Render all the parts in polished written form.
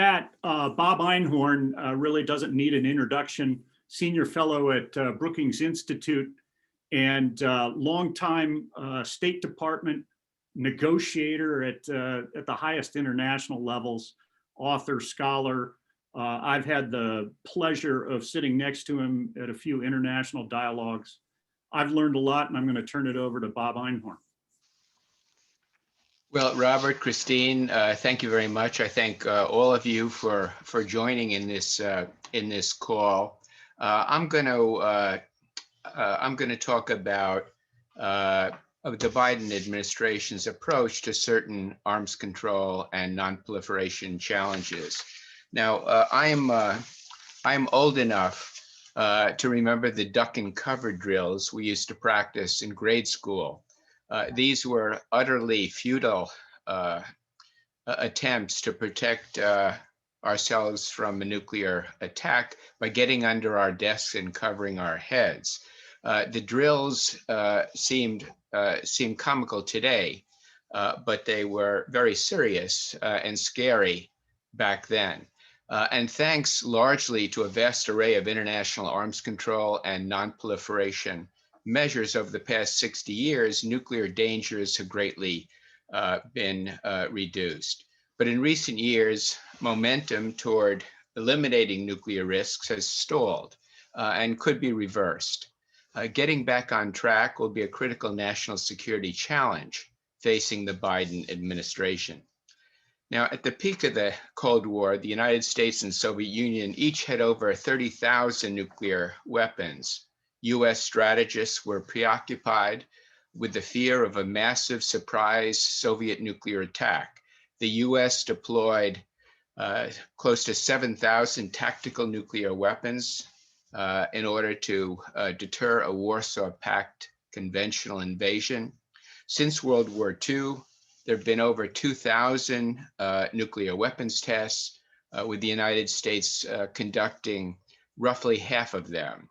Bob Einhorn really doesn't need an introduction. Senior fellow at Brookings Institute and longtime State Department negotiator at the highest international levels, author, scholar. I've had the pleasure of sitting next to him at a few international dialogues. I've learned a lot, and I'm going to turn it over to Bob Einhorn. Well, Robert, Christine, thank you very much. I thank all of you for joining in this call. I'm going to talk about the Biden administration's approach to certain arms control and nonproliferation challenges. Now, I'm old enough to remember the duck and cover drills we used to practice in grade school. These were utterly futile attempts to protect ourselves from a nuclear attack by getting under our desks and covering our heads. The drills seem comical today, but they were very serious and scary back then. And thanks largely to a vast array of international arms control and nonproliferation measures over the past 60 years, nuclear dangers have greatly been reduced. But in recent years, momentum toward eliminating nuclear risks has stalled and could be reversed. Getting back on track will be a critical national security challenge facing the Biden administration. Now, at the peak of the Cold War, the United States and Soviet Union each had over 30,000 nuclear weapons. US strategists were preoccupied with the fear of a massive surprise Soviet nuclear attack. The US deployed close to 7,000 tactical nuclear weapons in order to deter a Warsaw Pact conventional invasion. Since World War II, there have been over 2,000 nuclear weapons tests, with the United States conducting roughly half of them.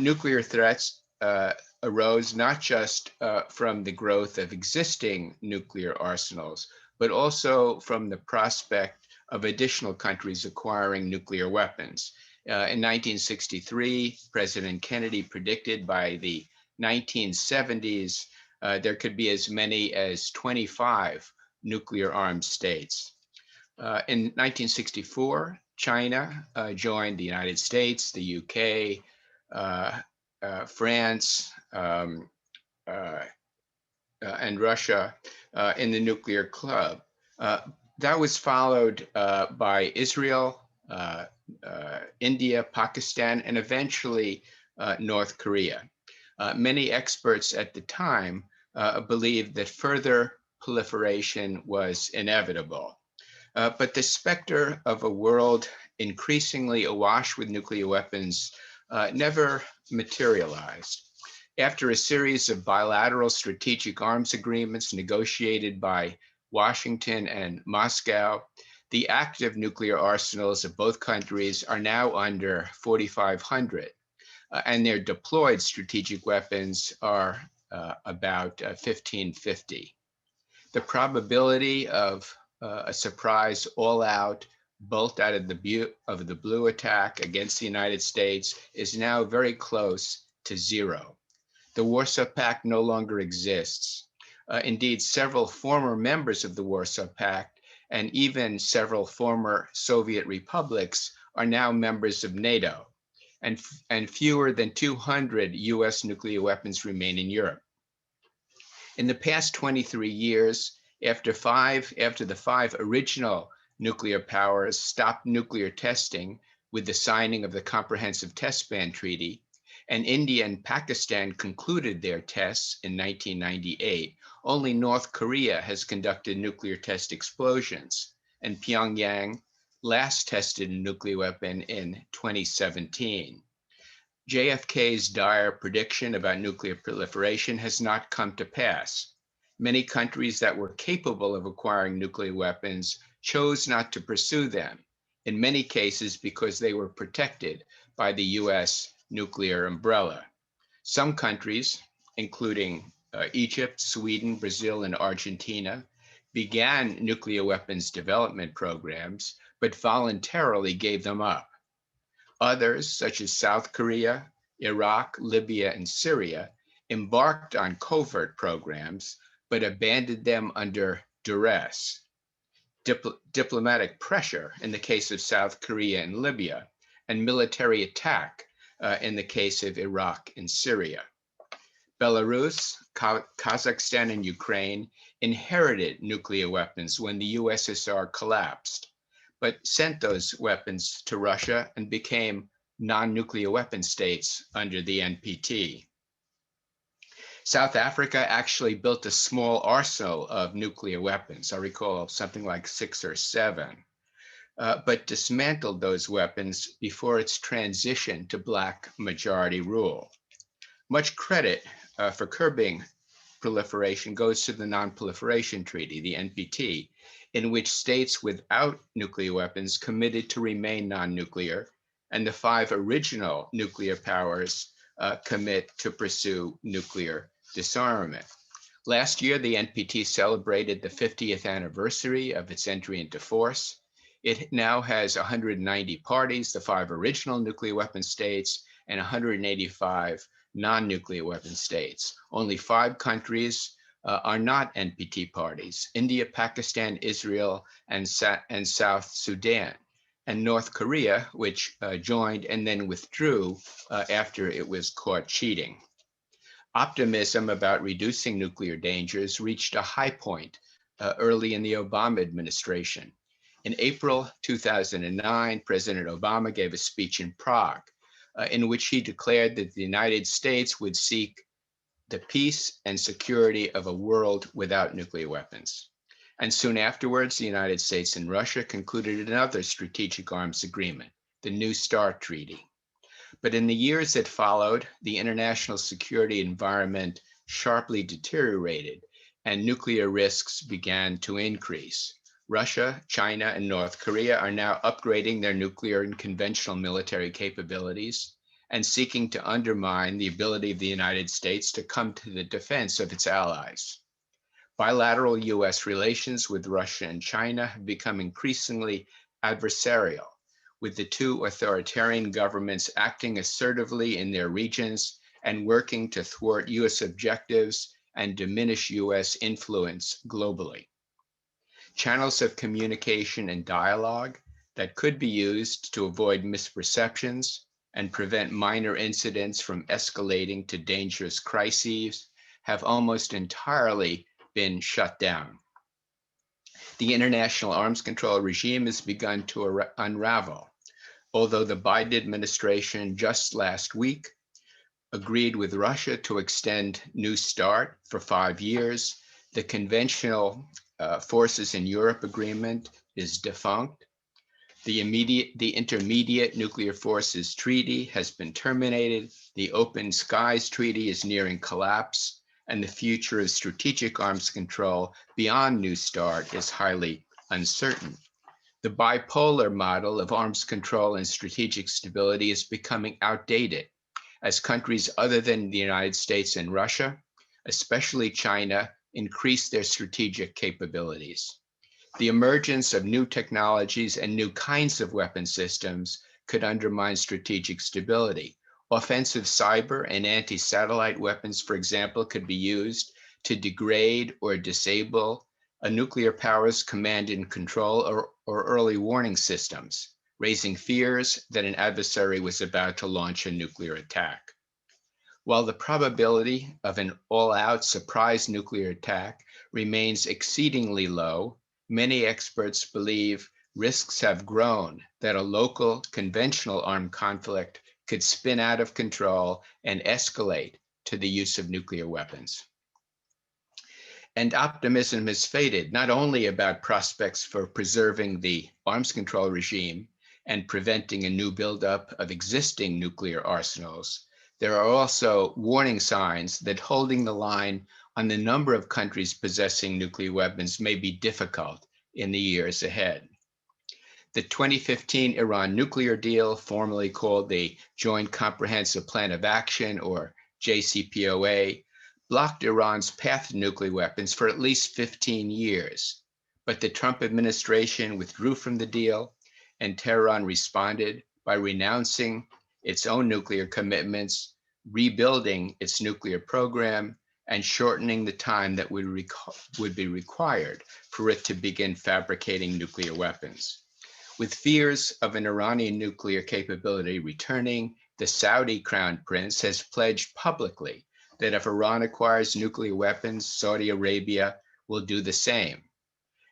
Nuclear threats arose not just from the growth of existing nuclear arsenals, but also from the prospect of additional countries acquiring nuclear weapons. In 1963, President Kennedy predicted by the 1970s, there could be as many as 25 nuclear armed states. In 1964, China joined the United States, the UK, France, and Russia in the nuclear club. That was followed by Israel, India, Pakistan, and eventually North Korea. Many experts at the time believed that further proliferation was inevitable. But the specter of a world increasingly awash with nuclear weapons never materialized. After a series of bilateral strategic arms agreements negotiated by Washington and Moscow, the active nuclear arsenals of both countries are now under 4,500, and their deployed strategic weapons are about 1,550. The probability of a surprise all-out bolt out of the blue attack against the United States is now very close to zero. The Warsaw Pact no longer exists. Indeed, several former members of the Warsaw Pact and even several former Soviet republics are now members of NATO, and fewer than 200 US nuclear weapons remain in Europe. In the past 23 years, after the five original nuclear powers stopped nuclear testing with the signing of the Comprehensive Test Ban Treaty, and India and Pakistan concluded their tests in 1998, only North Korea has conducted nuclear test explosions, and Pyongyang last tested a nuclear weapon in 2017. JFK's dire prediction about nuclear proliferation has not come to pass. Many countries that were capable of acquiring nuclear weapons chose not to pursue them, in many cases because they were protected by the US nuclear umbrella. Some countries, including Egypt, Sweden, Brazil, and Argentina, began nuclear weapons development programs, but voluntarily gave them up. Others, such as South Korea, Iraq, Libya, and Syria, embarked on covert programs, but abandoned them under duress, diplomatic pressure in the case of South Korea and Libya, and military attack in the case of Iraq and Syria. Belarus, Kazakhstan, and Ukraine inherited nuclear weapons when the USSR collapsed, but sent those weapons to Russia and became non-nuclear weapon states under the NPT. South Africa actually built a small arsenal of nuclear weapons. I recall something like 6 or 7, but dismantled those weapons before its transition to Black majority rule. Much credit for curbing proliferation goes to the Nonproliferation Treaty, the NPT, in which states without nuclear weapons committed to remain non-nuclear, and the 5 original nuclear powers commit to pursue nuclear disarmament. Last year, the NPT celebrated the 50th anniversary of its entry into force. It now has 190 parties, the 5 original nuclear weapon states, and 185 non-nuclear weapon states. Only 5 countries are not NPT parties: India, Pakistan, Israel, and South Sudan, and North Korea, which joined and then withdrew after it was caught cheating. Optimism about reducing nuclear dangers reached a high point early in the Obama administration. In April 2009, President Obama gave a speech in Prague in which he declared that the United States would seek the peace and security of a world without nuclear weapons. And soon afterwards, the United States and Russia concluded another strategic arms agreement, the New START Treaty. But in the years that followed, the international security environment sharply deteriorated and nuclear risks began to increase. Russia, China, and North Korea are now upgrading their nuclear and conventional military capabilities and seeking to undermine the ability of the United States to come to the defense of its allies. Bilateral US relations with Russia and China have become increasingly adversarial, with the 2 authoritarian governments acting assertively in their regions and working to thwart US objectives and diminish US influence globally. Channels of communication and dialogue that could be used to avoid misperceptions and prevent minor incidents from escalating to dangerous crises have almost entirely been shut down. The international arms control regime has begun to unravel, although the Biden administration just last week agreed with Russia to extend New START for 5 years. The conventional forces in Europe agreement is defunct. The Intermediate Nuclear Forces Treaty has been terminated. The Open Skies Treaty is nearing collapse, and the future of strategic arms control beyond New START is highly uncertain. The bipolar model of arms control and strategic stability is becoming outdated as countries other than the United States and Russia, especially China, increase their strategic capabilities. The emergence of new technologies and new kinds of weapon systems could undermine strategic stability. Offensive cyber and anti-satellite weapons, for example, could be used to degrade or disable a nuclear power's command and control or early warning systems, raising fears that an adversary was about to launch a nuclear attack. While the probability of an all-out surprise nuclear attack remains exceedingly low, many experts believe risks have grown that a local conventional armed conflict could spin out of control and escalate to the use of nuclear weapons. And optimism has faded, not only about prospects for preserving the arms control regime and preventing a new buildup of existing nuclear arsenals. There are also warning signs that holding the line on the number of countries possessing nuclear weapons may be difficult in the years ahead. The 2015 Iran nuclear deal, formerly called the Joint Comprehensive Plan of Action, or JCPOA, blocked Iran's path to nuclear weapons for at least 15 years. But the Trump administration withdrew from the deal, and Tehran responded by renouncing its own nuclear commitments, rebuilding its nuclear program, and shortening the time that would be required for it to begin fabricating nuclear weapons. With fears of an Iranian nuclear capability returning, the Saudi crown prince has pledged publicly that if Iran acquires nuclear weapons, Saudi Arabia will do the same.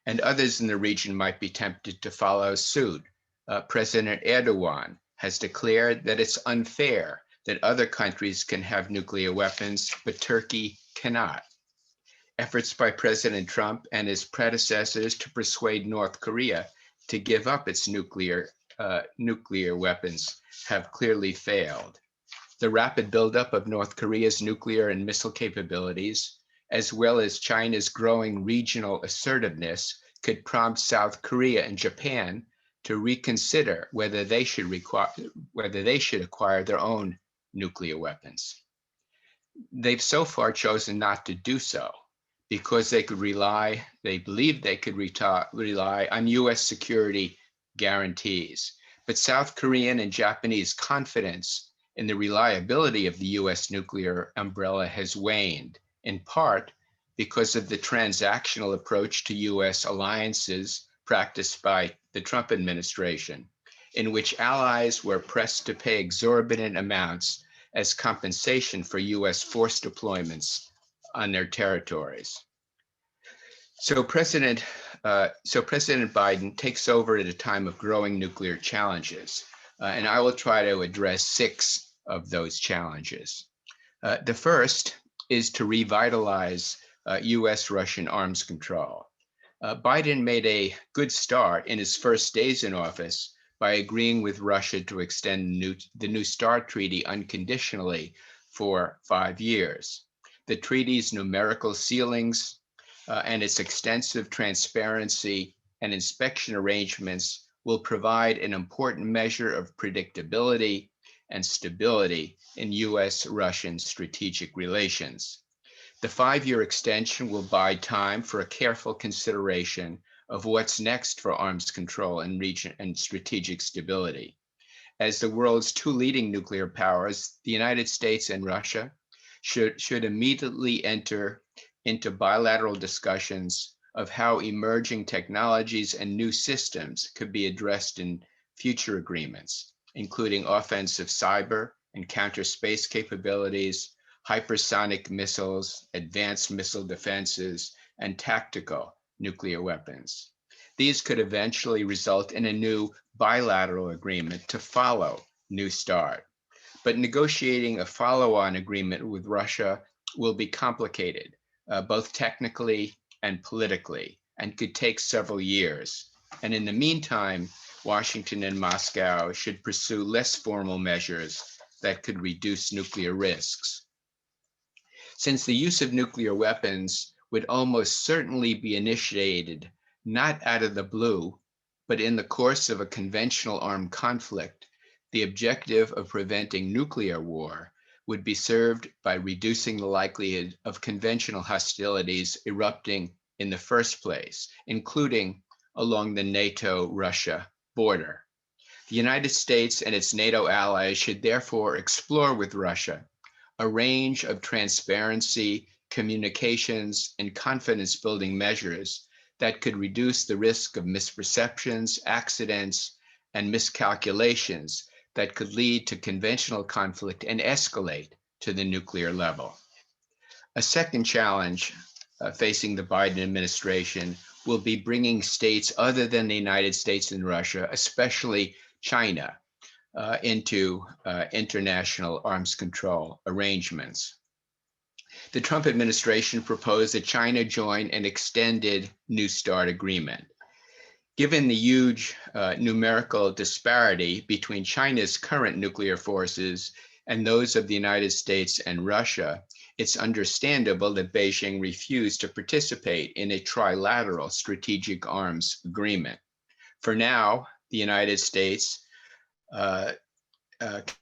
And others in the region might be tempted to follow suit. President Erdogan has declared that it's unfair that other countries can have nuclear weapons, but Turkey cannot. Efforts by President Trump and his predecessors to persuade North Korea to give up its nuclear weapons have clearly failed. The rapid buildup of North Korea's nuclear and missile capabilities, as well as China's growing regional assertiveness, could prompt South Korea and Japan to reconsider whether they should acquire their own nuclear weapons. They've so far chosen not to do so because they believed they could rely on US security guarantees. But South Korean and Japanese confidence in the reliability of the US nuclear umbrella has waned, in part because of the transactional approach to US alliances practiced by the Trump administration, in which allies were pressed to pay exorbitant amounts as compensation for US force deployments on their territories. So President Biden takes over at a time of growing nuclear challenges, and I will try to address 6 of those challenges. The first is to revitalize US-Russian arms control. Biden made a good start in his first days in office by agreeing with Russia to extend the New START treaty unconditionally for 5 years. The treaty's numerical ceilings and its extensive transparency and inspection arrangements will provide an important measure of predictability and stability in US-Russian strategic relations. The 5-year extension will buy time for a careful consideration of what's next for arms control and region and strategic stability. As the world's 2 leading nuclear powers, the United States and Russia should immediately enter into bilateral discussions of how emerging technologies and new systems could be addressed in future agreements, including offensive cyber and counter space capabilities, hypersonic missiles, advanced missile defenses, and tactical nuclear weapons. These could eventually result in a new bilateral agreement to follow New START. But negotiating a follow-on agreement with Russia will be complicated, both technically and politically, and could take several years. And in the meantime, Washington and Moscow should pursue less formal measures that could reduce nuclear risks. Since the use of nuclear weapons would almost certainly be initiated not out of the blue, but in the course of a conventional armed conflict, the objective of preventing nuclear war would be served by reducing the likelihood of conventional hostilities erupting in the first place, including along the NATO-Russia border. The United States and its NATO allies should therefore explore with Russia a range of transparency, communications, and confidence-building measures that could reduce the risk of misperceptions, accidents, and miscalculations that could lead to conventional conflict and escalate to the nuclear level. A second challenge facing the Biden administration will be bringing states other than the United States and Russia, especially China, into international arms control arrangements. The Trump administration proposed that China join an extended New START agreement. Given the huge numerical disparity between China's current nuclear forces and those of the United States and Russia, it's understandable that Beijing refused to participate in a trilateral strategic arms agreement. For now, the United States can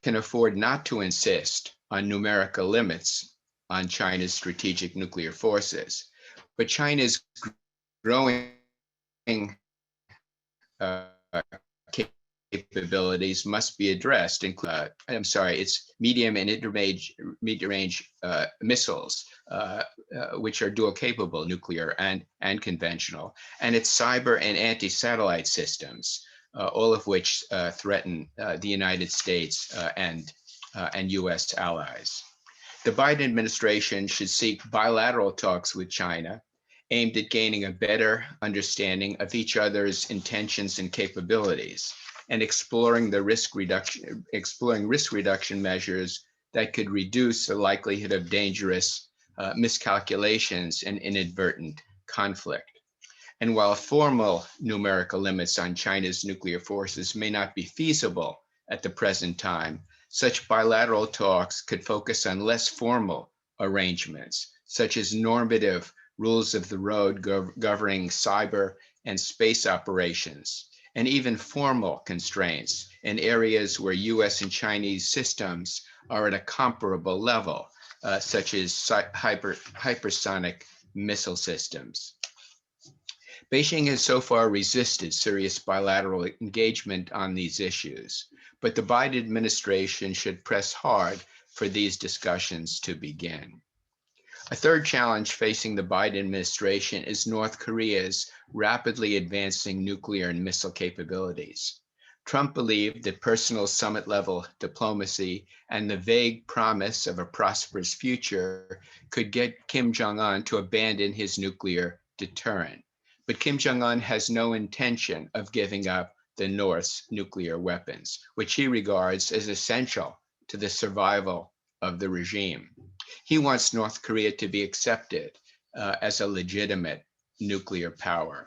afford not to insist on numerical limits on China's strategic nuclear forces, but China's growing capabilities must be addressed. It's medium and mid-range missiles, which are dual capable, nuclear and conventional, and its cyber and anti-satellite systems, all of which threaten the United States and US allies. The Biden administration should seek bilateral talks with China aimed at gaining a better understanding of each other's intentions and capabilities, and exploring risk reduction measures that could reduce the likelihood of dangerous miscalculations and inadvertent conflict. And while formal numerical limits on China's nuclear forces may not be feasible at the present time, such bilateral talks could focus on less formal arrangements, such as normative rules of the road governing cyber and space operations, and even formal constraints in areas where US and Chinese systems are at a comparable level, such as hypersonic missile systems. Beijing has so far resisted serious bilateral engagement on these issues, but the Biden administration should press hard for these discussions to begin. A third challenge facing the Biden administration is North Korea's rapidly advancing nuclear and missile capabilities. Trump believed that personal summit-level diplomacy and the vague promise of a prosperous future could get Kim Jong-un to abandon his nuclear deterrent. But Kim Jong-un has no intention of giving up the North's nuclear weapons, which he regards as essential to the survival of the regime. He wants North Korea to be accepted as a legitimate nuclear power.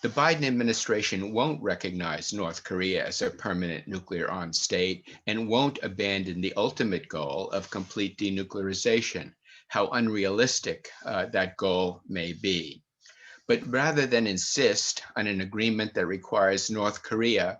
The Biden administration won't recognize North Korea as a permanent nuclear armed state and won't abandon the ultimate goal of complete denuclearization, how unrealistic that goal may be. But rather than insist on an agreement that requires North Korea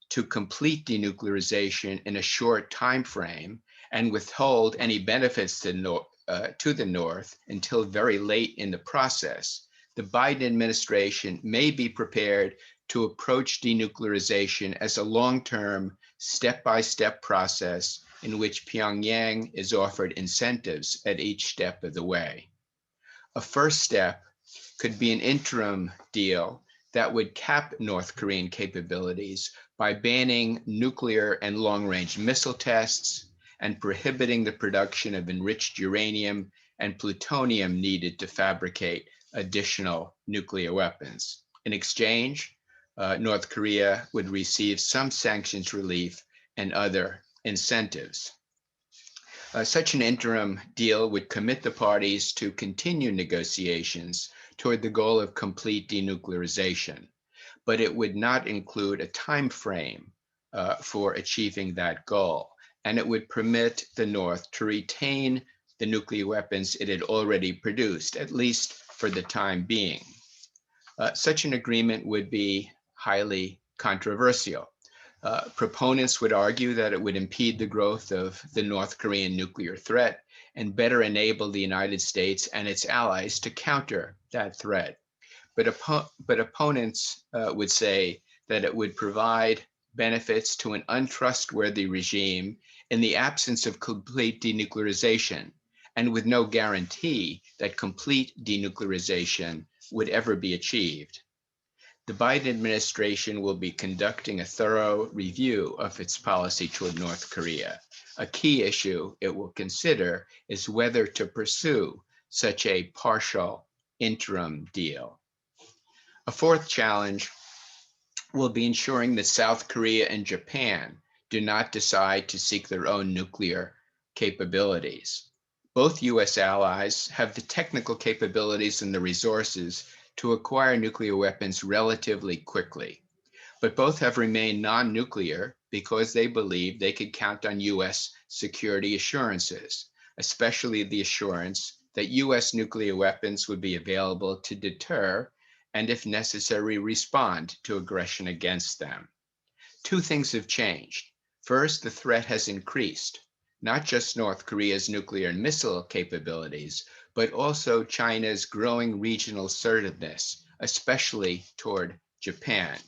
to complete denuclearization in a short time frame and withhold any benefits to the North until very late in the process, the Biden administration may be prepared to approach denuclearization as a long-term, step-by-step process in which Pyongyang is offered incentives at each step of the way. A first step could be an interim deal that would cap North Korean capabilities by banning nuclear and long-range missile tests and prohibiting the production of enriched uranium and plutonium needed to fabricate additional nuclear weapons. In exchange, North Korea would receive some sanctions relief and other incentives. Such an interim deal would commit the parties to continue negotiations toward the goal of complete denuclearization, but it would not include a time frame for achieving that goal, and it would permit the North to retain the nuclear weapons it had already produced, at least for the time being. Such an agreement would be highly controversial. Proponents would argue that it would impede the growth of the North Korean nuclear threat and better enable the United States and its allies to counter that threat. But opponents would say that it would provide benefits to an untrustworthy regime in the absence of complete denuclearization, and with no guarantee that complete denuclearization would ever be achieved. The Biden administration will be conducting a thorough review of its policy toward North Korea. A key issue it will consider is whether to pursue such a partial interim deal. A fourth challenge will be ensuring that South Korea and Japan do not decide to seek their own nuclear capabilities. Both US allies have the technical capabilities and the resources to acquire nuclear weapons relatively quickly, but both have remained non-nuclear because they believe they could count on US security assurances, especially the assurance that US nuclear weapons would be available to deter and, if necessary, respond to aggression against them. Two things have changed. First, the threat has increased, not just North Korea's nuclear and missile capabilities, but also China's growing regional assertiveness, especially toward Japan.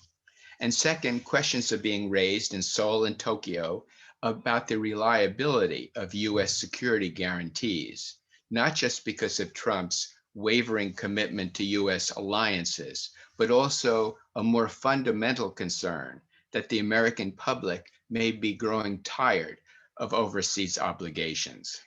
And second, questions are being raised in Seoul and Tokyo about the reliability of US security guarantees, not just because of Trump's wavering commitment to US alliances, but also a more fundamental concern that the American public may be growing tired of overseas obligations.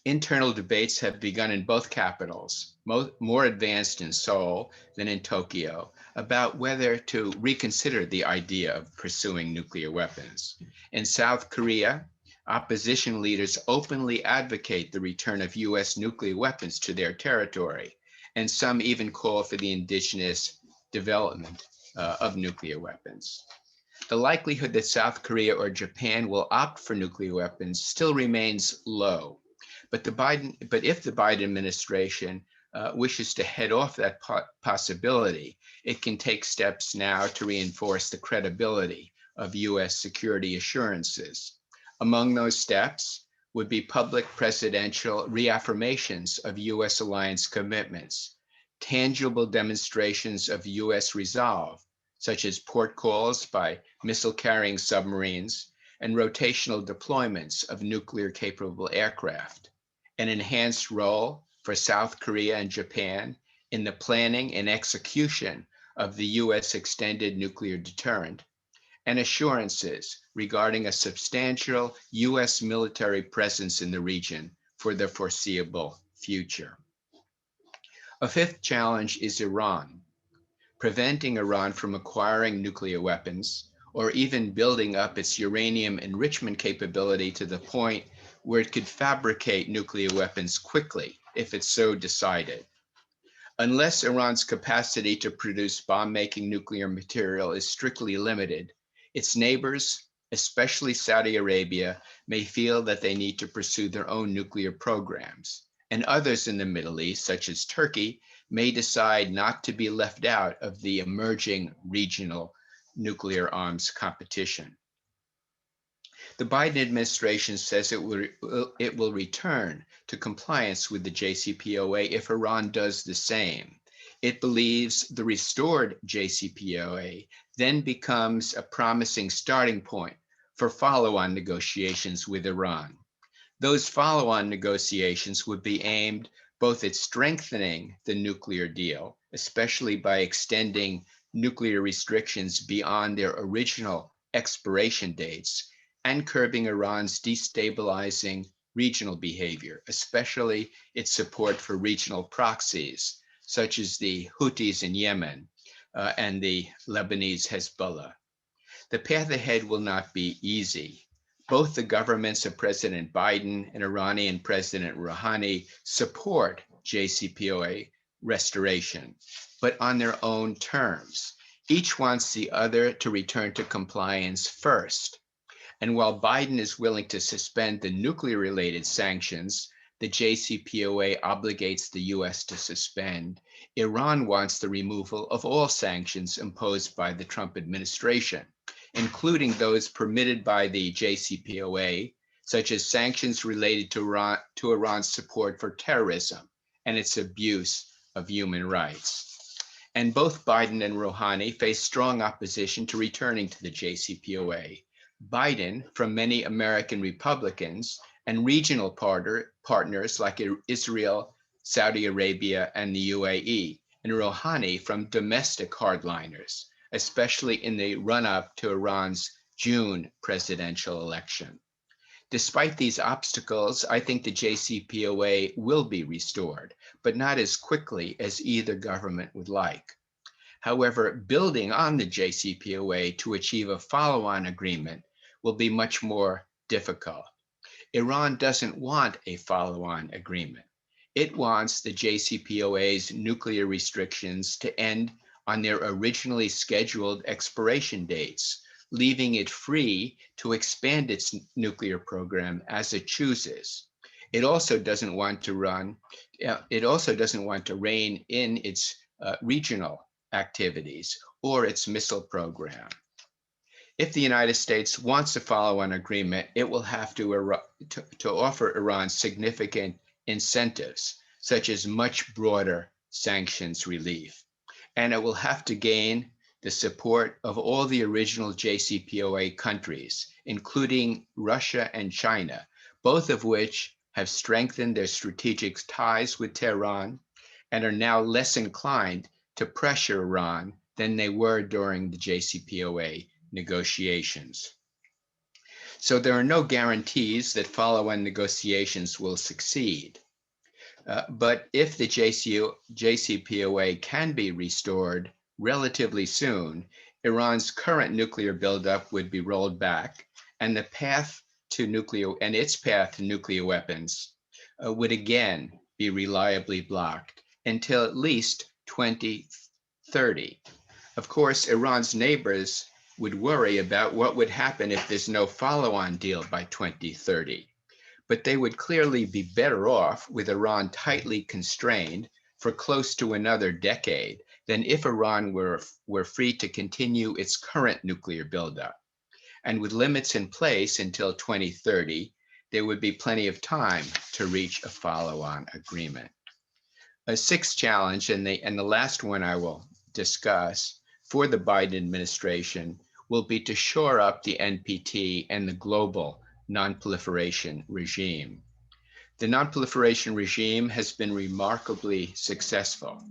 Internal debates have begun in both capitals, more advanced in Seoul than in Tokyo, about whether to reconsider the idea of pursuing nuclear weapons. In South Korea, opposition leaders openly advocate the return of US nuclear weapons to their territory, and some even call for the indigenous development of nuclear weapons. The likelihood that South Korea or Japan will opt for nuclear weapons still remains low. But if the Biden administration wishes to head off that possibility, it can take steps now to reinforce the credibility of US security assurances. Among those steps would be public presidential reaffirmations of US alliance commitments, tangible demonstrations of US resolve, such as port calls by missile-carrying submarines and rotational deployments of nuclear-capable aircraft, an enhanced role for South Korea and Japan in the planning and execution of the US extended nuclear deterrent, and assurances regarding a substantial US military presence in the region for the foreseeable future. A fifth challenge is Iran. Preventing Iran from acquiring nuclear weapons or even building up its uranium enrichment capability to the point where it could fabricate nuclear weapons quickly if it so decided. Unless Iran's capacity to produce bomb-making nuclear material is strictly limited, its neighbors, especially Saudi Arabia, may feel that they need to pursue their own nuclear programs, and others in the Middle East, such as Turkey, may decide not to be left out of the emerging regional nuclear arms competition. The Biden administration says it will return to compliance with the JCPOA if Iran does the same. It believes the restored JCPOA then becomes a promising starting point for follow-on negotiations with Iran. Those follow-on negotiations would be aimed both at strengthening the nuclear deal, especially by extending nuclear restrictions beyond their original expiration dates, and curbing Iran's destabilizing regional behavior, especially its support for regional proxies, such as the Houthis in Yemen and the Lebanese Hezbollah. The path ahead will not be easy. Both the governments of President Biden and Iranian President Rouhani support JCPOA restoration, but on their own terms. Each wants the other to return to compliance first. And while Biden is willing to suspend the nuclear-related sanctions the JCPOA obligates the US to suspend, Iran wants the removal of all sanctions imposed by the Trump administration, including those permitted by the JCPOA, such as sanctions related to Iran's support for terrorism and its abuse of human rights. And both Biden and Rouhani face strong opposition to returning to the JCPOA. Biden from many American Republicans and regional partners like Israel, Saudi Arabia, and the UAE, and Rouhani from domestic hardliners, especially in the run-up to Iran's June presidential election. Despite these obstacles, I think the JCPOA will be restored, but not as quickly as either government would like. However, building on the JCPOA to achieve a follow-on agreement will be much more difficult. Iran doesn't want a follow-on agreement. It wants the JCPOA's nuclear restrictions to end on their originally scheduled expiration dates, leaving it free to expand its nuclear program as it chooses. It also doesn't want to rein in its regional activities or its missile program. If the United States wants a follow-on agreement, it will have to offer Iran significant incentives, such as much broader sanctions relief. And it will have to gain the support of all the original JCPOA countries, including Russia and China, both of which have strengthened their strategic ties with Tehran and are now less inclined to pressure Iran than they were during the JCPOA negotiations. So there are no guarantees that follow-on negotiations will succeed. But if the JCPOA can be restored relatively soon, Iran's current nuclear buildup would be rolled back, and its path to nuclear weapons would again be reliably blocked until at least 2030. Of course, Iran's neighbors would worry about what would happen if there's no follow-on deal by 2030. But they would clearly be better off with Iran tightly constrained for close to another decade than if Iran were free to continue its current nuclear buildup. And with limits in place until 2030, there would be plenty of time to reach a follow-on agreement. A sixth challenge, and the last one I will discuss for the Biden administration, will be to shore up the NPT and the global nonproliferation regime. The nonproliferation regime has been remarkably successful.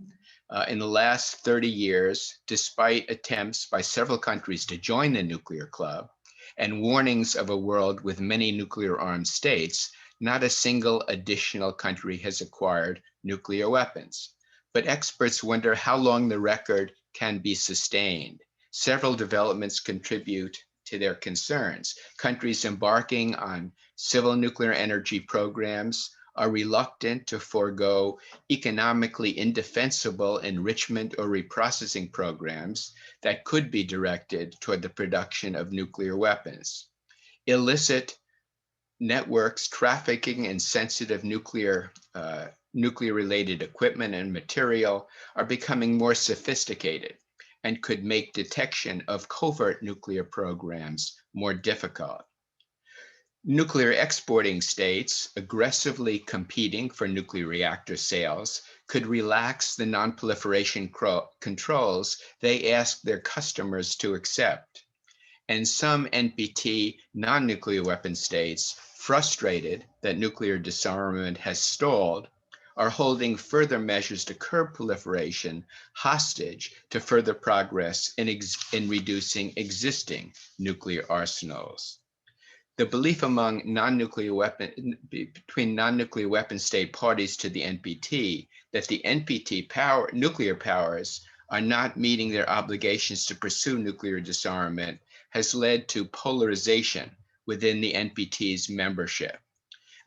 In the last 30 years, despite attempts by several countries to join the nuclear club and warnings of a world with many nuclear-armed states, not a single additional country has acquired nuclear weapons. But experts wonder how long the record can be sustained. Several developments contribute to their concerns. Countries embarking on civil nuclear energy programs are reluctant to forego economically indefensible enrichment or reprocessing programs that could be directed toward the production of nuclear weapons. Illicit networks trafficking in sensitive nuclear-related equipment and material are becoming more sophisticated and could make detection of covert nuclear programs more difficult. Nuclear exporting states aggressively competing for nuclear reactor sales could relax the nonproliferation controls they ask their customers to accept. And some NPT non-nuclear weapon states, frustrated that nuclear disarmament has stalled, are holding further measures to curb proliferation hostage to further progress in reducing existing nuclear arsenals. The belief among between non-nuclear weapon state parties to the NPT that the NPT nuclear powers are not meeting their obligations to pursue nuclear disarmament has led to polarization within the NPT's membership.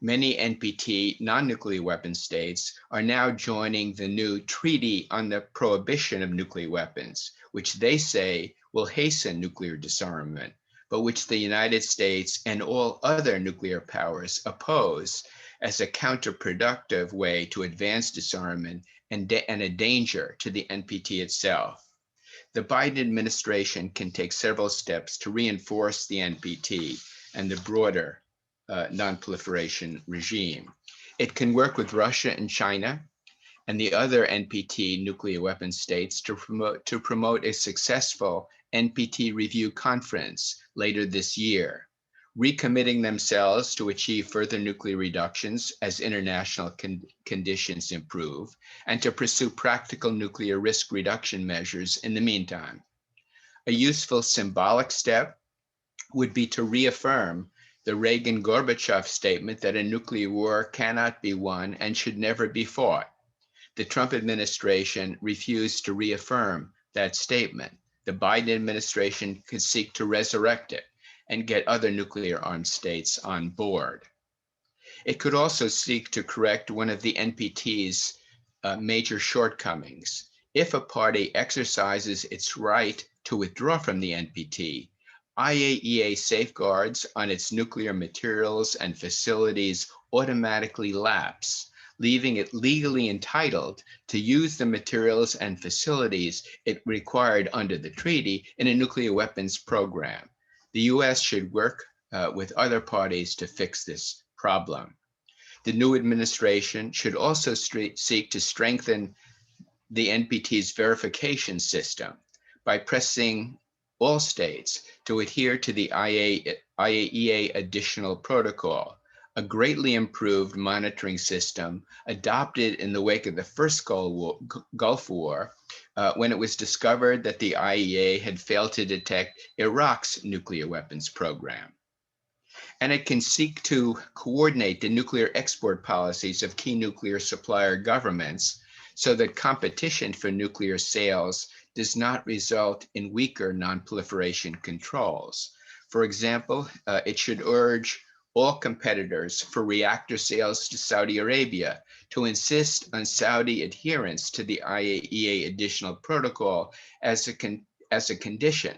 Many NPT non-nuclear weapon states are now joining the new Treaty on the Prohibition of Nuclear Weapons, which they say will hasten nuclear disarmament, but which the United States and all other nuclear powers oppose as a counterproductive way to advance disarmament and a danger to the NPT itself. The Biden administration can take several steps to reinforce the NPT and the broader nonproliferation regime. It can work with Russia and China and the other NPT nuclear weapon states to promote a successful NPT review conference later this year, recommitting themselves to achieve further nuclear reductions as international conditions improve, and to pursue practical nuclear risk reduction measures in the meantime. A useful symbolic step would be to reaffirm the Reagan-Gorbachev statement that a nuclear war cannot be won and should never be fought. The Trump administration refused to reaffirm that statement. The Biden administration could seek to resurrect it and get other nuclear-armed states on board. It could also seek to correct one of the NPT's major shortcomings. If a party exercises its right to withdraw from the NPT, IAEA safeguards on its nuclear materials and facilities automatically lapse, leaving it legally entitled to use the materials and facilities it required under the treaty in a nuclear weapons program. The US should work with other parties to fix this problem. The new administration should also seek to strengthen the NPT's verification system by pressing all states to adhere to the IAEA Additional Protocol, a greatly improved monitoring system adopted in the wake of the first Gulf War, when it was discovered that the IAEA had failed to detect Iraq's nuclear weapons program. And it can seek to coordinate the nuclear export policies of key nuclear supplier governments so that competition for nuclear sales does not result in weaker non-proliferation controls. For example, it should urge all competitors for reactor sales to Saudi Arabia to insist on Saudi adherence to the IAEA Additional Protocol as a condition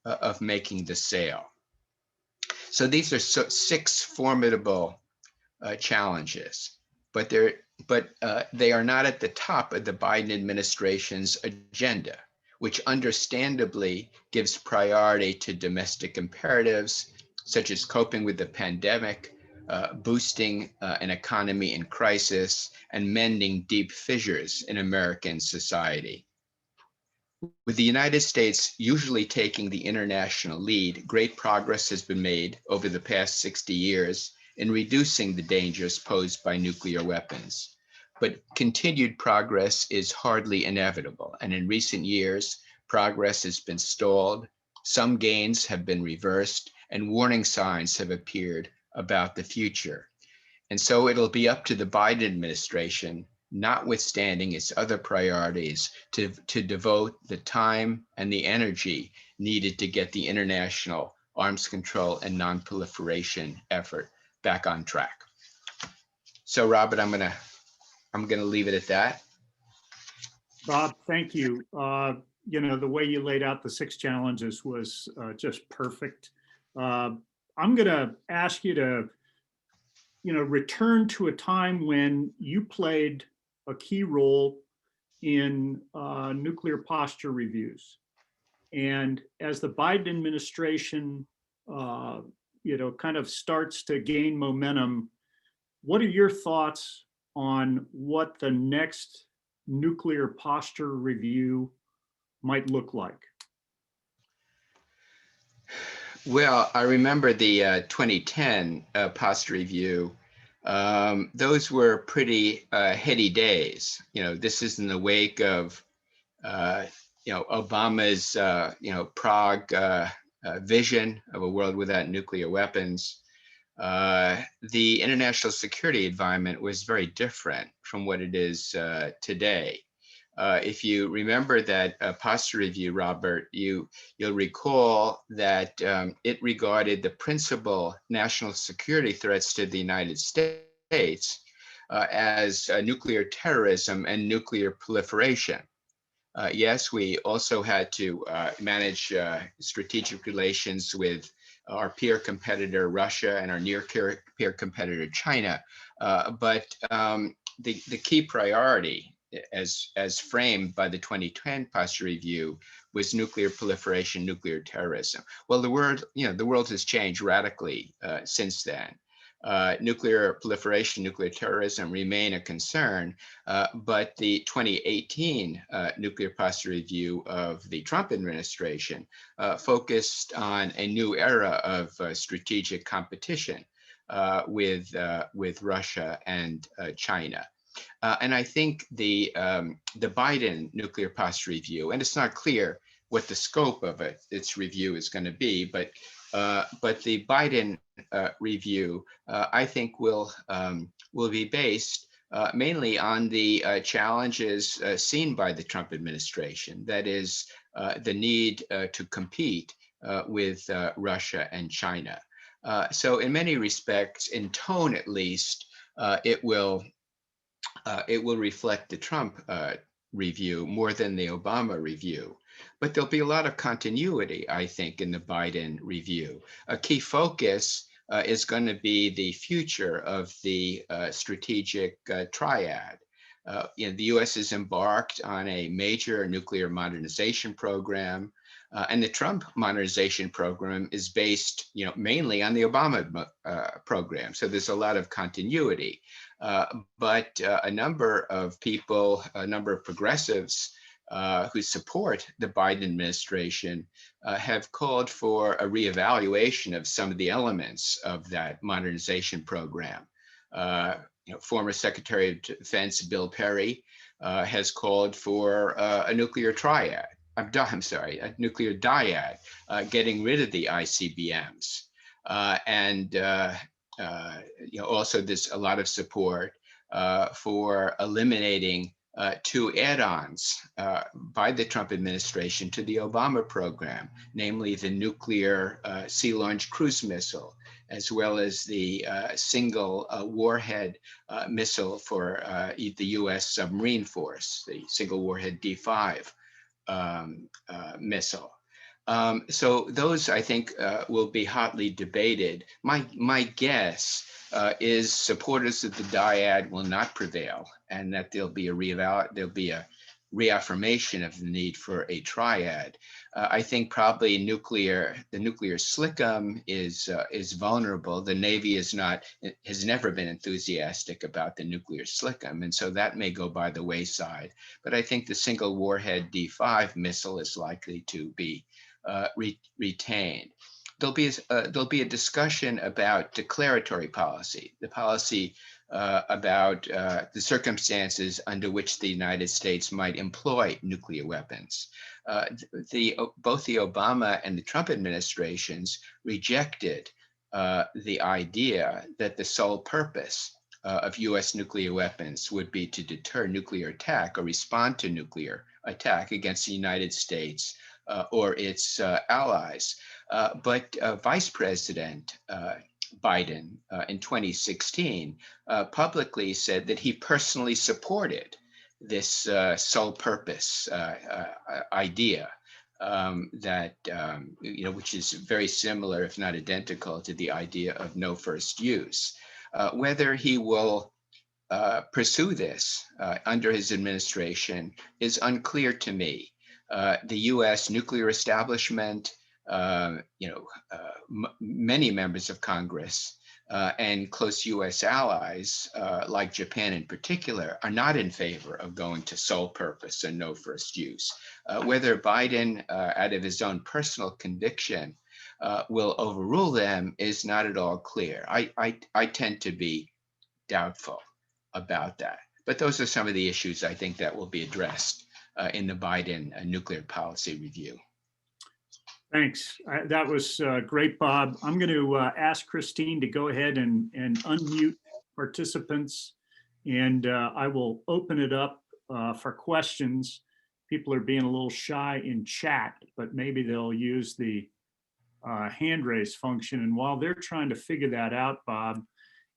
of making the sale. So these are 6 formidable challenges, but they are not at the top of the Biden administration's agenda, which understandably gives priority to domestic imperatives such as coping with the pandemic, boosting an economy in crisis, and mending deep fissures in American society. With the United States usually taking the international lead, great progress has been made over the past 60 years in reducing the dangers posed by nuclear weapons. But continued progress is hardly inevitable, and in recent years, progress has been stalled, some gains have been reversed, and warning signs have appeared about the future. And so it'll be up to the Biden administration, notwithstanding its other priorities, to devote the time and the energy needed to get the international arms control and non-proliferation effort back on track. So Robert, I'm gonna leave it at that. Bob, thank you. The way you laid out the 6 challenges was just perfect. I'm going to ask you to, return to a time when you played a key role in nuclear posture reviews. And as the Biden administration, kind of starts to gain momentum, what are your thoughts on what the next nuclear posture review might look like? Well, I remember the 2010 posture review. Those were pretty heady days. This is in the wake of Obama's Prague vision of a world without nuclear weapons. The international security environment was very different from what it is today. If you remember that posture review, Robert, you'll recall that it regarded the principal national security threats to the United States as nuclear terrorism and nuclear proliferation. Yes, we also had to manage strategic relations with our peer competitor, Russia, and our near peer competitor, China. But the key priority, as framed by the 2010 posture review, was nuclear proliferation, nuclear terrorism. Well, the world has changed radically since then. Nuclear proliferation, nuclear terrorism remain a concern, but the 2018 nuclear posture review of the Trump administration focused on a new era of strategic competition with Russia and China. And I think the Biden nuclear posture review, and it's not clear what the scope of its review is going to be, but the Biden review, I think, will be based mainly on the challenges seen by the Trump administration. That is, the need to compete with Russia and China. So, in many respects, in tone at least, it will reflect the Trump review more than the Obama review. But there'll be a lot of continuity, I think, in the Biden review. A key focus is going to be the future of the strategic triad. The U.S. has embarked on a major nuclear modernization program, and the Trump modernization program is based, mainly on the Obama program. So there's a lot of continuity. But a number of people, a number of progressives, who support the Biden administration have called for a reevaluation of some of the elements of that modernization program. Former Secretary of Defense Bill Perry has called for a nuclear triad. I'm sorry, a nuclear dyad, getting rid of the ICBMs. Also there's a lot of support for eliminating two add-ons by the Trump administration to the Obama program, namely the nuclear sea-launched cruise missile, as well as the single warhead missile for the US submarine force, the single warhead D5 missile. So those, I think, will be hotly debated. My guess is supporters of the dyad will not prevail, and that there'll be a reaffirmation of the need for a triad. I think probably the nuclear slickum is vulnerable. The Navy has never been enthusiastic about the nuclear slickum, and so that may go by the wayside. But I think the single warhead D5 missile is likely to be retained. There'll be a discussion about declaratory policy, the policy about the circumstances under which the United States might employ nuclear weapons. Both the Obama and the Trump administrations rejected the idea that the sole purpose of US nuclear weapons would be to deter nuclear attack or respond to nuclear attack against the United States or its allies. But Vice President Biden in 2016 publicly said that he personally supported this sole purpose idea which is very similar, if not identical, to the idea of no first use. Whether he will pursue this under his administration is unclear to me. The U.S. nuclear establishment, many members of Congress and close U.S. allies, like Japan in particular, are not in favor of going to sole purpose and no first use. Whether Biden, out of his own personal conviction, will overrule them is not at all clear. I tend to be doubtful about that. But those are some of the issues I think that will be addressed in the Biden nuclear policy review. Thanks. That was great, Bob. I'm going to ask Christine to go ahead and unmute participants, and I will open it up for questions. People are being a little shy in chat, but maybe they'll use the hand raise function. And while they're trying to figure that out, Bob,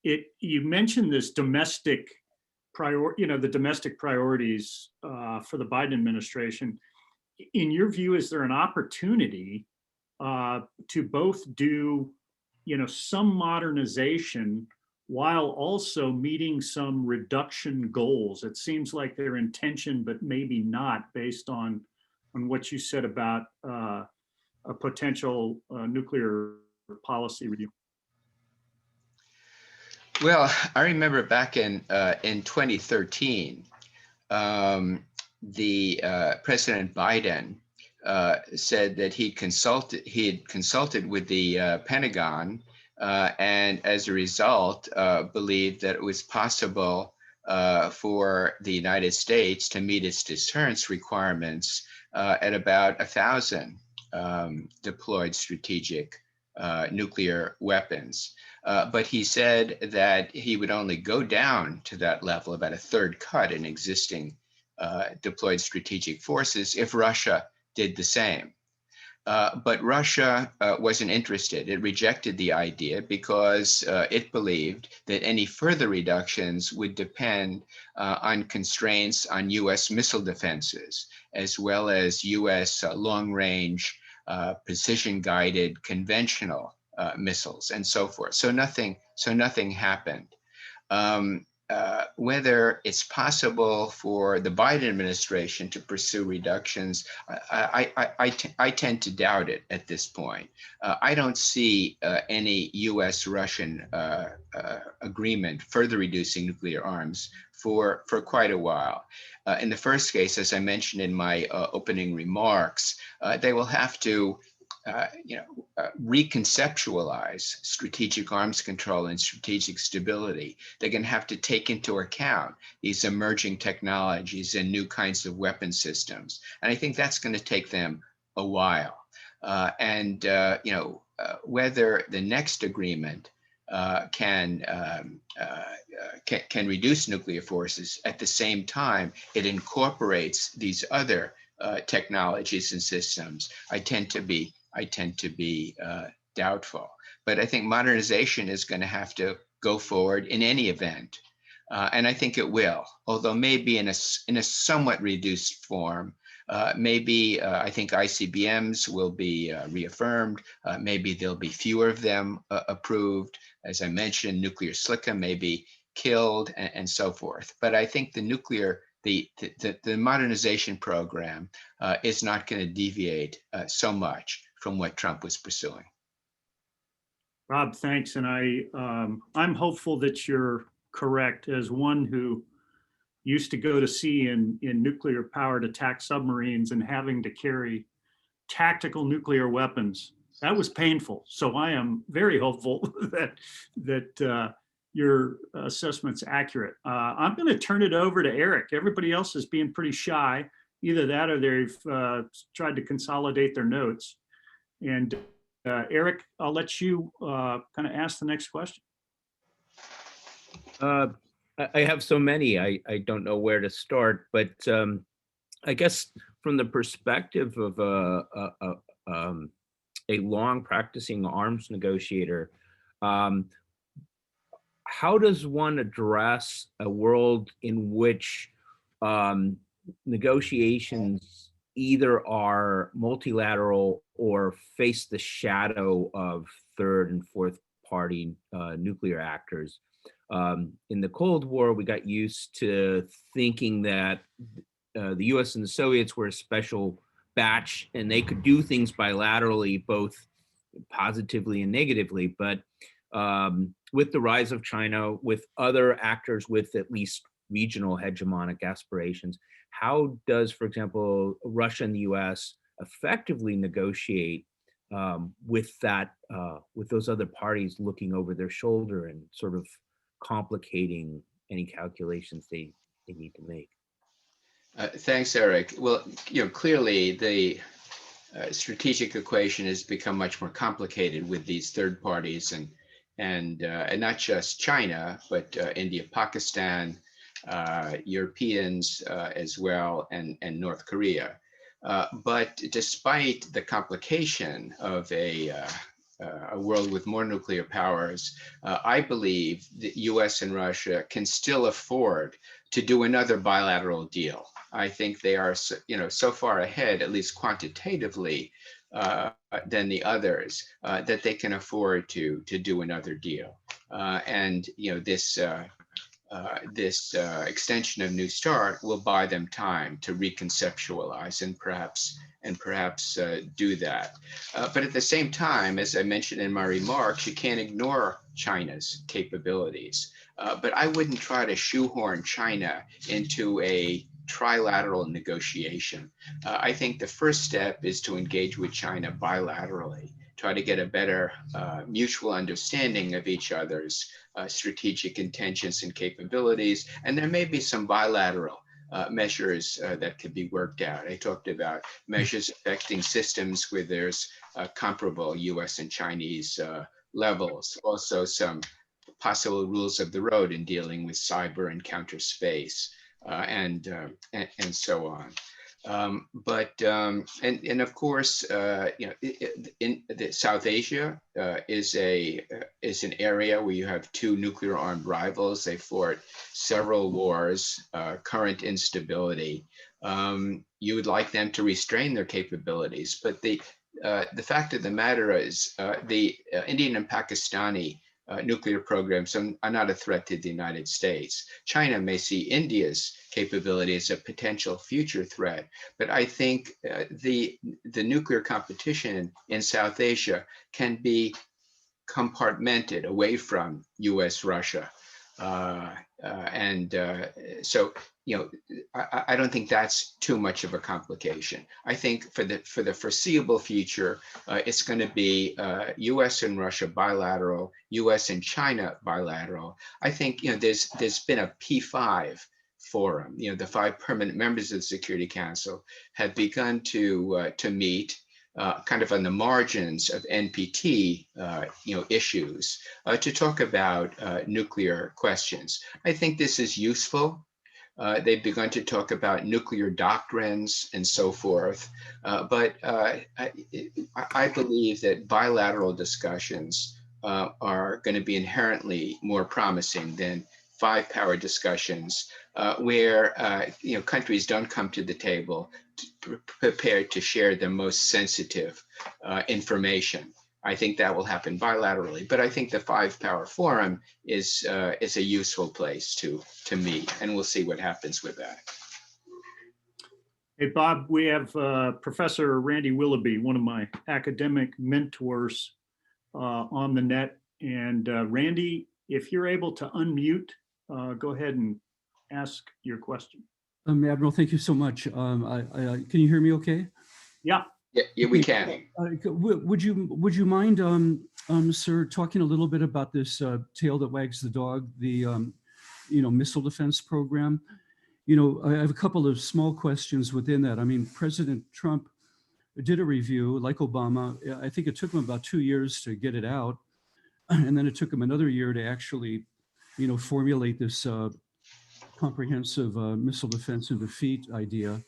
you mentioned this domestic the domestic priorities for the Biden administration. In your view, is there an opportunity to both do, some modernization while also meeting some reduction goals? It seems like they're in tension, but maybe not, based on what you said about a potential nuclear policy review. Well, I remember back in 2013, the President Biden said that he had consulted with the Pentagon, and as a result, believed that it was possible for the United States to meet its deterrence requirements at about 1,000 deployed strategic nuclear weapons. But he said that he would only go down to that level, about a third cut in existing deployed strategic forces, if Russia did the same. But Russia wasn't interested. It rejected the idea because it believed that any further reductions would depend on constraints on US missile defenses, as well as US long-range, precision-guided conventional missiles and so forth. So nothing happened. whether it's possible for the Biden administration to pursue reductions, I tend to doubt it at this point. I don't see any U.S.-Russian agreement further reducing nuclear arms for quite a while. In the first case, as I mentioned in my opening remarks, they will have to reconceptualize strategic arms control and strategic stability. They're going to have to take into account these emerging technologies and new kinds of weapon systems. And I think that's going to take them a while. Whether the next agreement can reduce nuclear forces at the same time it incorporates these other technologies and systems, I tend to be doubtful. But I think modernization is going to have to go forward in any event. And I think it will, although maybe in a somewhat reduced form. Maybe I think ICBMs will be reaffirmed. Maybe there'll be fewer of them approved. As I mentioned, nuclear silica may be killed and so forth. But I think the modernization program is not going to deviate so much from what Trump was pursuing. Rob, thanks. And I'm hopeful that you're correct. As one who used to go to sea in nuclear powered attack submarines and having to carry tactical nuclear weapons, that was painful. So I am very hopeful that your assessment's accurate. I'm going to turn it over to Eric. Everybody else is being pretty shy. Either that or they've tried to consolidate their notes. And Eric, I'll let you kind of ask the next question. I have so many, I don't know where to start, but I guess from the perspective of a long practicing arms negotiator, how does one address a world in which negotiations either are multilateral or face the shadow of third and fourth party nuclear actors? In the Cold War, we got used to thinking that the US and the Soviets were a special batch and they could do things bilaterally, both positively and negatively. But with the rise of China, with other actors with at least regional hegemonic aspirations, how does, for example, Russia and the US effectively negotiate with those other parties looking over their shoulder and sort of complicating any calculations they need to make? Thanks, Eric. Well, clearly the strategic equation has become much more complicated with these third parties and not just China, but India, Pakistan, Europeans as well, and North Korea. But despite the complication of a world with more nuclear powers, I believe the US and Russia can still afford to do another bilateral deal. I think they are, so far ahead, at least quantitatively, than the others, that they can afford to do another deal. This extension of New START will buy them time to reconceptualize and perhaps do that. But at the same time, as I mentioned in my remarks, you can't ignore China's capabilities. But I wouldn't try to shoehorn China into a trilateral negotiation. I think the first step is to engage with China bilaterally, try to get a better mutual understanding of each other's strategic intentions and capabilities. And there may be some bilateral measures that could be worked out. I talked about measures affecting systems where there's comparable US and Chinese levels, also some possible rules of the road in dealing with cyber and counter space. And so on. And of course, in South Asia is an area where you have two nuclear armed rivals. They fought several wars, current instability. You would like them to restrain their capabilities, but the fact of the matter is the Indian and Pakistani nuclear programs are not a threat to the United States. China may see India's capability as a potential future threat, but I think the nuclear competition in South Asia can be compartmented away from US, Russia. So, I don't think that's too much of a complication. I think for the foreseeable future, it's going to be US and Russia bilateral, US and China bilateral. I think, there's been a P5 forum. The 5 permanent members of the Security Council have begun to meet kind of on the margins of NPT, issues to talk about nuclear questions. I think this is useful. They've begun to talk about nuclear doctrines and so forth. But I believe that bilateral discussions are going to be inherently more promising than 5-power discussions where countries don't come to the table prepared to share the most sensitive information. I think that will happen bilaterally, but I think the 5-power forum is a useful place to meet, and we'll see what happens with that. Hey, Bob, we have Professor Randy Willoughby, one of my academic mentors on the net. And Randy, if you're able to unmute, go ahead and ask your question. Admiral, thank you so much. Can you hear me okay? Yeah. Yeah, we can. Would you mind, sir, talking a little bit about this tail that wags the dog, the missile defense program? I have a couple of small questions within that. I mean, President Trump did a review, like Obama. I think it took him about 2 years to get it out, and then it took him another year to actually, formulate this comprehensive missile defense and defeat idea.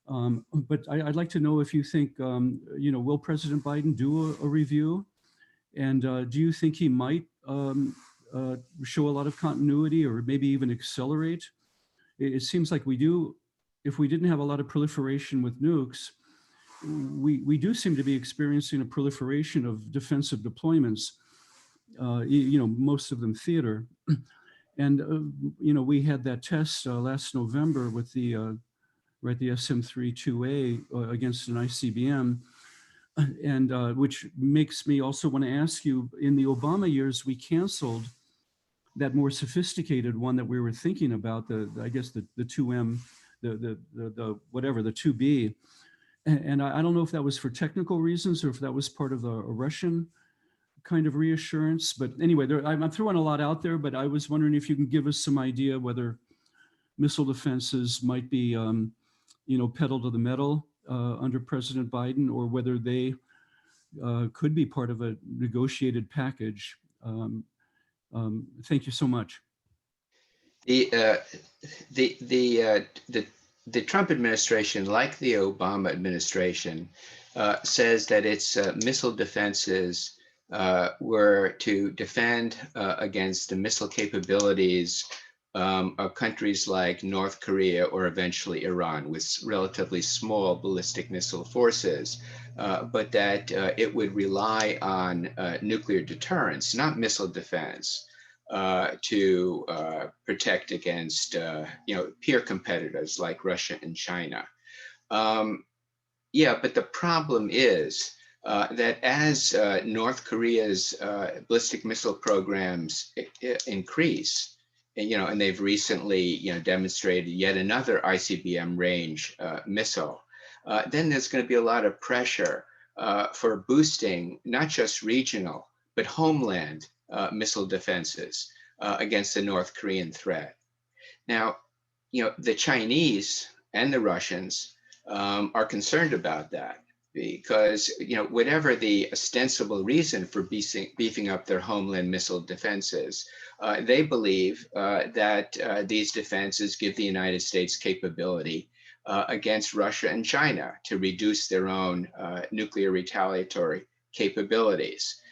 But I'd like to know if you think, will President Biden do a review? And do you think he might show a lot of continuity or maybe even accelerate? It seems like we do, if we didn't have a lot of proliferation with nukes, we do seem to be experiencing a proliferation of defensive deployments, most of them theater. And, we had that test last November with the SM-32A against an ICBM, and which makes me also want to ask you, in the Obama years, we canceled that more sophisticated one that we were thinking about, I guess the 2M, the 2B. And I don't know if that was for technical reasons or if that was part of a Russian kind of reassurance. But anyway, I'm throwing a lot out there, but I was wondering if you can give us some idea whether missile defenses might be, pedal to the metal under President Biden, or whether they could be part of a negotiated package. Thank you so much. The Trump administration, like the Obama administration, says that its missile defenses were to defend against the missile capabilities of countries like North Korea or eventually Iran, with relatively small ballistic missile forces, but that it would rely on nuclear deterrence, not missile defense, to protect against peer competitors like Russia and China. But the problem is that as North Korea's ballistic missile programs increase, and they've recently demonstrated yet another ICBM range missile, then there's going to be a lot of pressure for boosting not just regional but homeland missile defenses against the North Korean threat. Now, the Chinese and the Russians are concerned about that, because whatever the ostensible reason for beefing up their homeland missile defenses, they believe that these defenses give the United States capability against Russia and China to reduce their own nuclear retaliatory capabilities.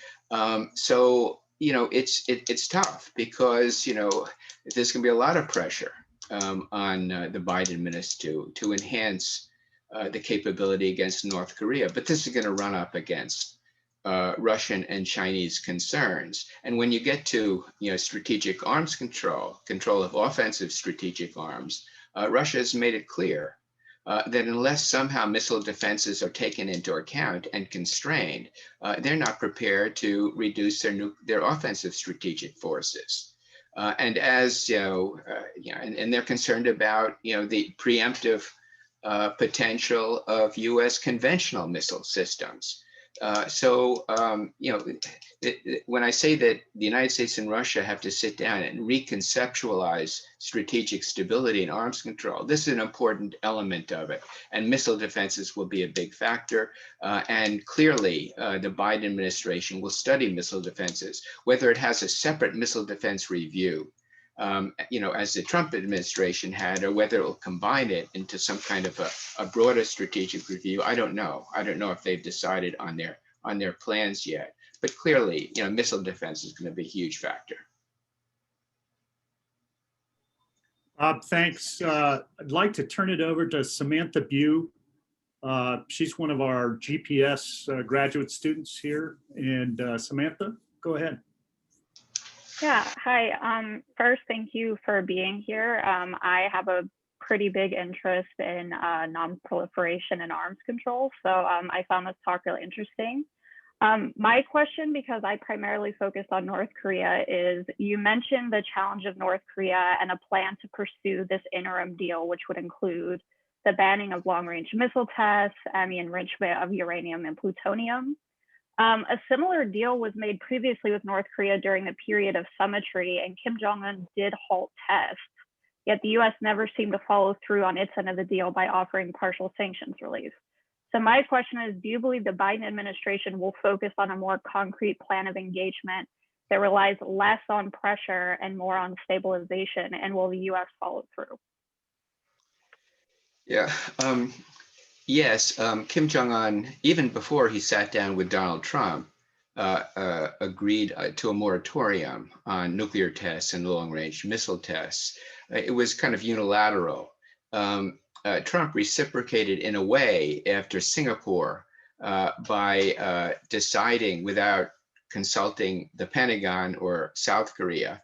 So it's tough, because there's going to be a lot of pressure on the Biden administration to enhance the capability against North Korea, but this is going to run up against Russian and Chinese concerns. And when you get to strategic arms control, control of offensive strategic arms, Russia has made it clear that unless somehow missile defenses are taken into account and constrained, they're not prepared to reduce their offensive strategic forces. And as and they're concerned about the preemptive potential of U.S. conventional missile systems. When I say that the United States and Russia have to sit down and reconceptualize strategic stability and arms control, this is an important element of it. And missile defenses will be a big factor. And clearly, the Biden administration will study missile defenses, whether it has a separate missile defense review, as the Trump administration had, or whether it will combine it into some kind of a broader strategic review. I don't know. I don't know if they've decided on their plans yet. But clearly, missile defense is going to be a huge factor. Bob, thanks. I'd like to turn it over to Samantha Bew. She's one of our GPS graduate students here. And Samantha, go ahead. Yeah, hi. First, thank you for being here. I have a pretty big interest in non-proliferation and arms control, so I found this talk really interesting. My question, because I primarily focus on North Korea, is you mentioned the challenge of North Korea and a plan to pursue this interim deal, which would include the banning of long-range missile tests and the enrichment of uranium and plutonium. A similar deal was made previously with North Korea during the period of symmetry, and Kim Jong-un did halt tests, yet the US never seemed to follow through on its end of the deal by offering partial sanctions relief. So my question is, do you believe the Biden administration will focus on a more concrete plan of engagement that relies less on pressure and more on stabilization, and will the US follow through? Yeah. Yes, Kim Jong-un, even before he sat down with Donald Trump, agreed to a moratorium on nuclear tests and long-range missile tests. It was kind of unilateral. Trump reciprocated in a way after Singapore by deciding, without consulting the Pentagon or South Korea,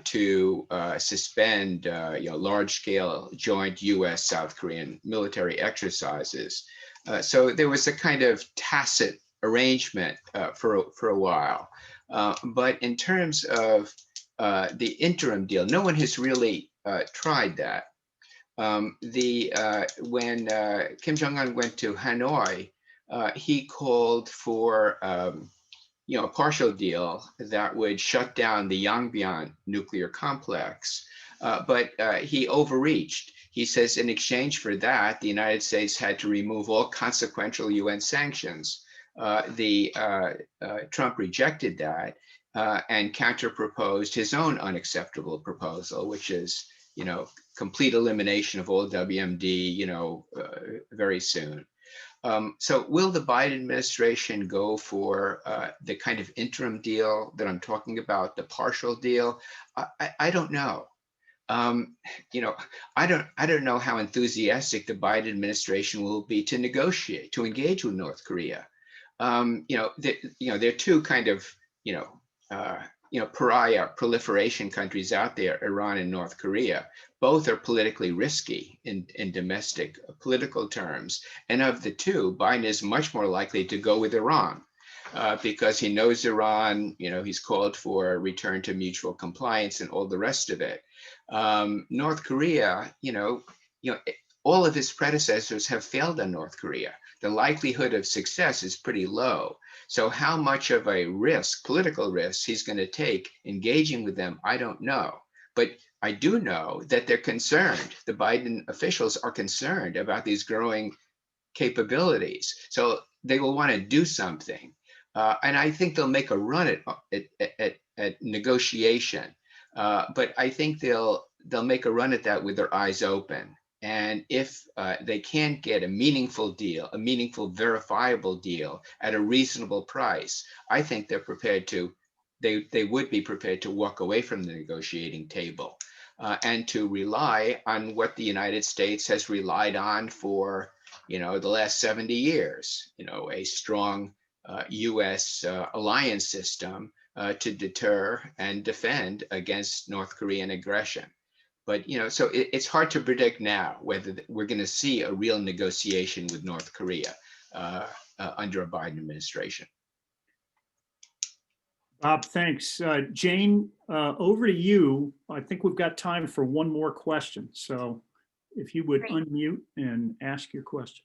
to suspend large-scale joint U.S.-South Korean military exercises. So there was a kind of tacit arrangement for a while. But in terms of the interim deal, no one has really tried that. When Kim Jong-un went to Hanoi, he called for a partial deal that would shut down the Yongbyon nuclear complex, but he overreached. He says in exchange for that, the United States had to remove all consequential UN sanctions. Trump rejected that and counter-proposed his own unacceptable proposal, which is, complete elimination of all WMD, very soon. So will the Biden administration go for the kind of interim deal that I'm talking about, the partial deal? I don't know. I don't know how enthusiastic the Biden administration will be to negotiate, to engage with North Korea. There are two kind of pariah proliferation countries out there, Iran and North Korea. Both are politically risky in domestic political terms. And of the two, Biden is much more likely to go with Iran because he knows Iran, he's called for a return to mutual compliance and all the rest of it. North Korea, all of his predecessors have failed on North Korea. The likelihood of success is pretty low. So how much of a risk, political risk, he's going to take engaging with them, I don't know. But I do know that they're concerned. The Biden officials are concerned about these growing capabilities. So they will want to do something. And I think they'll make a run at negotiation. But I think they'll make a run at that with their eyes open. And if they can't get a meaningful deal, a meaningful, verifiable deal at a reasonable price, I think they're prepared to, they would be prepared to walk away from the negotiating table and to rely on what the United States has relied on for, the last 70 years, a strong US alliance system to deter and defend against North Korean aggression. But, so it's hard to predict now whether we're going to see a real negotiation with North Korea under a Biden administration. Bob, thanks. Jane, over to you. I think we've got time for one more question. So if you would Great. unmute and ask your question.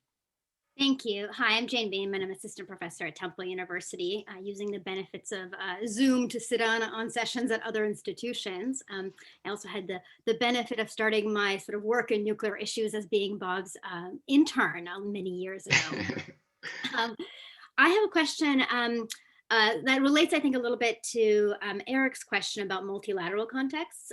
Thank you. Hi, I'm Jane Beam, and I'm assistant professor at Temple University, using the benefits of Zoom to sit on sessions at other institutions. I also had the benefit of starting my sort of work in nuclear issues as being Bob's intern many years ago. I have a question that relates, I think, a little bit to Eric's question about multilateral contexts.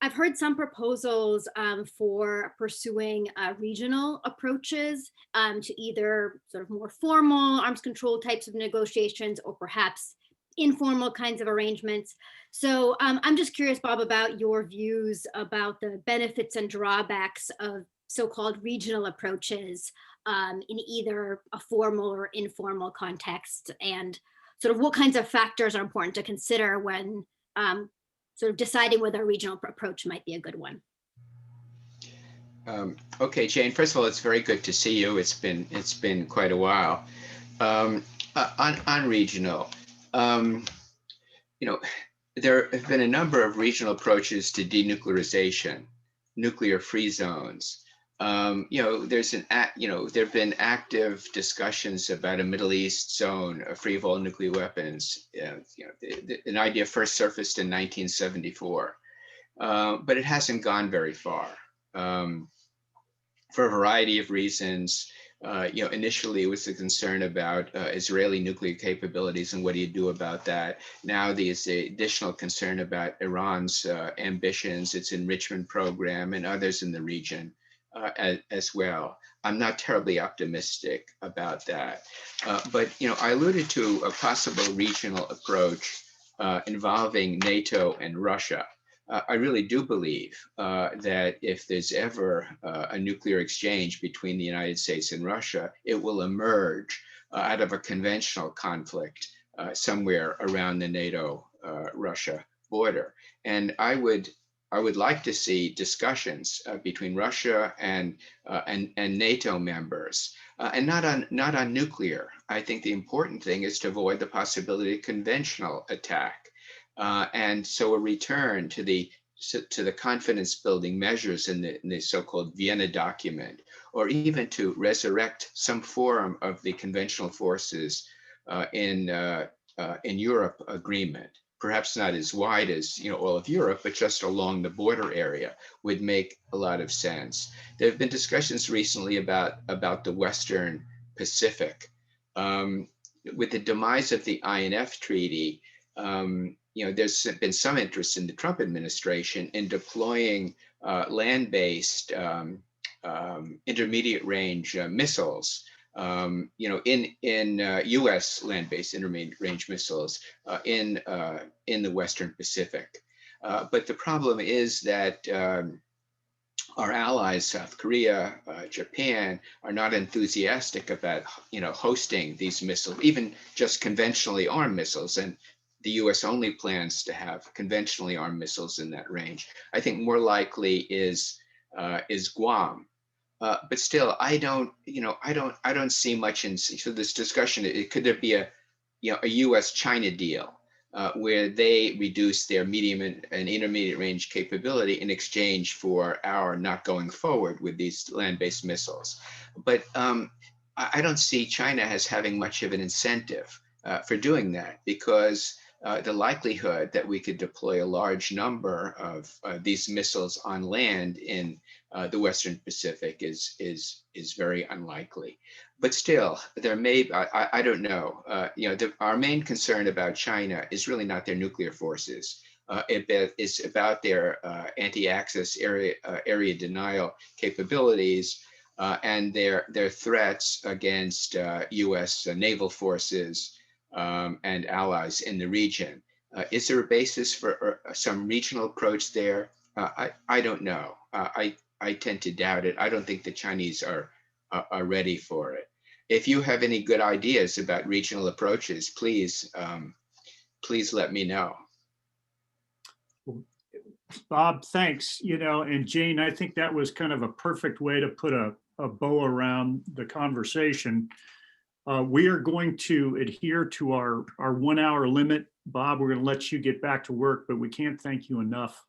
I've heard some proposals for pursuing regional approaches to either sort of more formal arms control types of negotiations or perhaps informal kinds of arrangements. So I'm just curious, Bob, about your views about the benefits and drawbacks of so-called regional approaches in either a formal or informal context, and sort of what kinds of factors are important to consider when sort of deciding whether a regional approach might be a good one. Okay, Jane, first of all, it's very good to see you. It's been quite a while. On regional, there have been a number of regional approaches to denuclearization, nuclear-free zones. There have been active discussions about a Middle East zone free of all nuclear weapons. An idea first surfaced in 1974, but it hasn't gone very far for a variety of reasons. Initially it was a concern about Israeli nuclear capabilities and what do you do about that. Now there's the additional concern about Iran's ambitions, its enrichment program, and others in the region. As well. I'm not terribly optimistic about that. But I alluded to a possible regional approach involving NATO and Russia. I really do believe that if there's ever a nuclear exchange between the United States and Russia, it will emerge out of a conventional conflict somewhere around the NATO-Russia border. And I would like to see discussions between Russia and NATO members, and not on nuclear. I think the important thing is to avoid the possibility of conventional attack, and so a return to the confidence-building measures in the so-called Vienna document, or even to resurrect some form of the conventional forces in Europe agreement. Perhaps not as wide as all of Europe, but just along the border area would make a lot of sense. There have been discussions recently about the Western Pacific. With the demise of the INF Treaty, there's been some interest in the Trump administration in deploying land-based intermediate range missiles. In U.S. land-based intermediate range missiles in the Western Pacific. But the problem is that our allies, South Korea, Japan, are not enthusiastic about hosting these missiles, even just conventionally armed missiles. And the U.S. only plans to have conventionally armed missiles in that range. I think more likely is Guam. But still, I don't see much in this discussion. Could there be a U.S.-China deal where they reduce their medium and intermediate range capability in exchange for our not going forward with these land-based missiles? But I don't see China as having much of an incentive for doing that, because the likelihood that we could deploy a large number of these missiles on land in the Western Pacific is very unlikely. But still, there may, I don't know. Our main concern about China is really not their nuclear forces. It's about their anti-access area denial capabilities and their threats against U.S. naval forces and allies in the region. Is there a basis for some regional approach there? I don't know. I tend to doubt it. I don't think the Chinese are ready for it. if you have any good ideas about regional approaches, please, please let me know. Bob, thanks. And Jane, I think that was kind of a perfect way to put a bow around the conversation. We are going to adhere to our 1 hour limit. Bob, we're going to let you get back to work, but we can't thank you enough